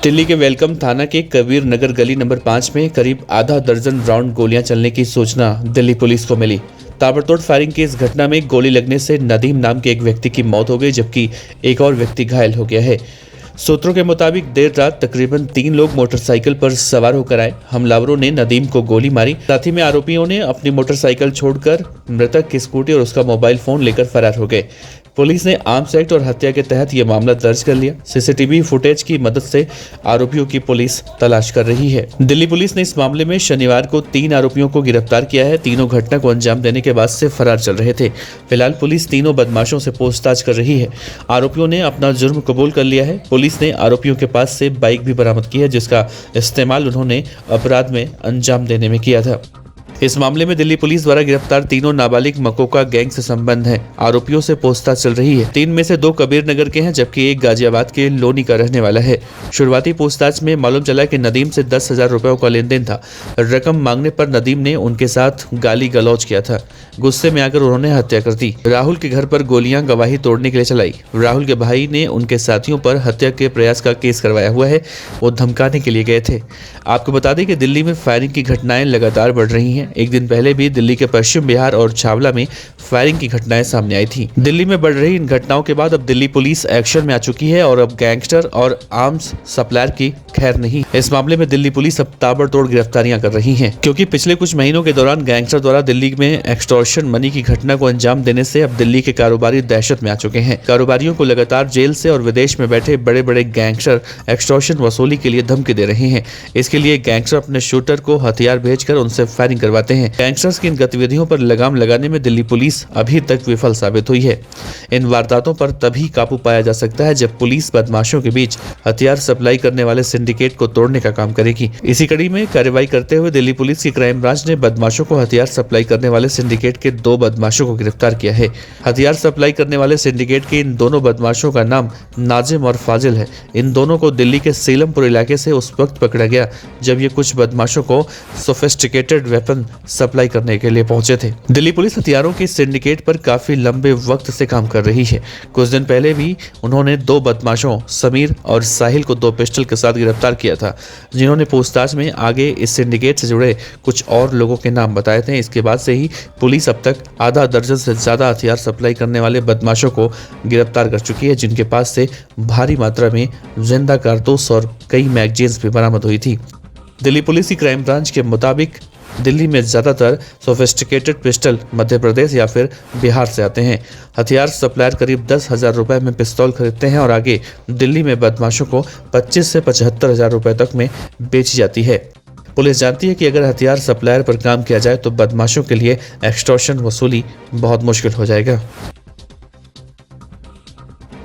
दिल्ली के वेलकम थाना के कबीर नगर गली नंबर 5 में करीब आधा दर्जन राउंड गोलियां चलने की सूचना दिल्ली पुलिस को मिली। ताबड़तोड़ फायरिंग की इस घटना में गोली लगने से नदीम नाम के एक व्यक्ति की मौत हो गई, जबकि एक और व्यक्ति घायल हो गया है। सूत्रों के मुताबिक देर रात तकरीबन 3 लोग मोटरसाइकिल पर सवार होकर आए। हमलावरों ने नदीम को गोली मारी। साथ ही में आरोपियों ने अपनी मोटरसाइकिल छोड़कर मृतक की स्कूटी और उसका मोबाइल फोन लेकर फरार हो गए। पुलिस ने आर्म्स एक्ट और हत्या के तहत यह मामला दर्ज कर लिया। सीसीटीवी फुटेज की मदद से आरोपियों की पुलिस तलाश कर रही है। दिल्ली पुलिस ने इस मामले में शनिवार को 3 आरोपियों को गिरफ्तार किया है। तीनों घटना को अंजाम देने के बाद से फरार चल रहे थे। फिलहाल पुलिस तीनों बदमाशों से पूछताछ कर रही है। आरोपियों ने अपना जुर्म कबूल कर लिया है। पुलिस ने आरोपियों के पास से बाइक भी बरामद की है, जिसका इस्तेमाल उन्होंने अपराध में अंजाम देने में किया था। इस मामले में दिल्ली पुलिस द्वारा गिरफ्तार तीनों नाबालिग मकोका गैंग से संबंध है। आरोपियों से पूछताछ चल रही है। 3 में से 2 कबीर नगर के हैं, जबकि एक गाजियाबाद के लोनी का रहने वाला है। शुरुआती पूछताछ में मालूम चला कि नदीम से 10,000 रुपयों का लेन देन था। रकम मांगने पर नदीम ने उनके साथ गाली गलौज किया था। गुस्से में आकर उन्होंने हत्या कर दी। राहुल के घर पर गोलियां गवाही तोड़ने के लिए चलाई। राहुल के भाई ने उनके साथियों पर हत्या के प्रयास का केस करवाया हुआ है। वो धमकाने के लिए गए थे। आपको बता दें कि दिल्ली में फायरिंग की घटनाएं लगातार बढ़ रही हैं। एक दिन पहले भी दिल्ली के पश्चिम बिहार और छावला में फायरिंग की घटनाएं सामने आई थी। दिल्ली में बढ़ रही इन घटनाओं के बाद अब दिल्ली पुलिस एक्शन में आ चुकी है और अब गैंगस्टर और आर्म्स सप्लायर की खैर नहीं। इस मामले में दिल्ली पुलिस अब ताबड़तोड़ गिरफ्तारियां कर रही है, क्योंकि पिछले कुछ महीनों के दौरान गैंगस्टर द्वारा दिल्ली में एक्सटॉर्शन मनी की घटना को अंजाम देने से अब दिल्ली के कारोबारी दहशत में आ चुके हैं। कारोबारियों को लगातार जेल से और विदेश में बैठे बड़े बड़े गैंगस्टर एक्सटॉर्शन वसूली के लिए धमकी दे रहे हैं। इसके लिए गैंगस्टर अपने शूटर को हथियार भेजकर उनसे फायरिंग करवाते हैं। गैंगस्टर्स की इन गतिविधियों पर लगाम लगाने में दिल्ली पुलिस अभी तक विफल साबित हुई है। इन वारदातों पर तभी काबू पाया जा सकता है जब पुलिस बदमाशों के बीच हथियार सप्लाई करने वाले सिंडिकेट को तोड़ने का काम करेगी। इसी कड़ी में कार्रवाई करते हुए दिल्ली पुलिस की क्राइम ब्रांच ने बदमाशों को हथियार सप्लाई करने वाले सिंडिकेट के 2 बदमाशों को गिरफ्तार किया है। हथियार सप्लाई करने वाले सिंडिकेट के इन दोनों बदमाशों का नाम नाजिम और फाजिल है। इन दोनों को दिल्ली के सीलमपुर इलाके से उस वक्त पकड़ा गया जब ये कुछ बदमाशों को सोफिस्टिकेटेड वेपन सप्लाई करने के लिए पहुंचे थे। दिल्ली पुलिस हथियारों के सिंडिकेट पर काफी लंबे वक्त से काम कर रही है। कुछ दिन पहले भी उन्होंने 2 बदमाशों समीर और साहिल को 2 पिस्टल के साथ गिरफ्तार किया था, जिन्होंने पूछताछ में आगे इस सिंडिकेट से जुड़े कुछ और लोगों के नाम बताए थे। इसके बाद से ही पुलिस अब तक आधा दर्जन से ज्यादा हथियार सप्लाई करने वाले बदमाशों को गिरफ्तार कर चुकी है, जिनके पास से भारी मात्रा में जिंदा कारतूस और कई मैगजीन्स भी बरामद हुई थी। दिल्ली पुलिस की क्राइम ब्रांच के मुताबिक दिल्ली में ज्यादातर सोफिस्टिकेटेड पिस्टल मध्य प्रदेश या फिर बिहार से आते हैं। हथियार सप्लायर करीब 10,000 रुपए में पिस्तौल खरीदते हैं और आगे दिल्ली में बदमाशों को 25 से 75,000 रुपए तक में बेची जाती है। पुलिस जानती है कि अगर हथियार सप्लायर पर काम किया जाए तो बदमाशों के लिए एक्सटॉर्शन वसूली बहुत मुश्किल हो जाएगा।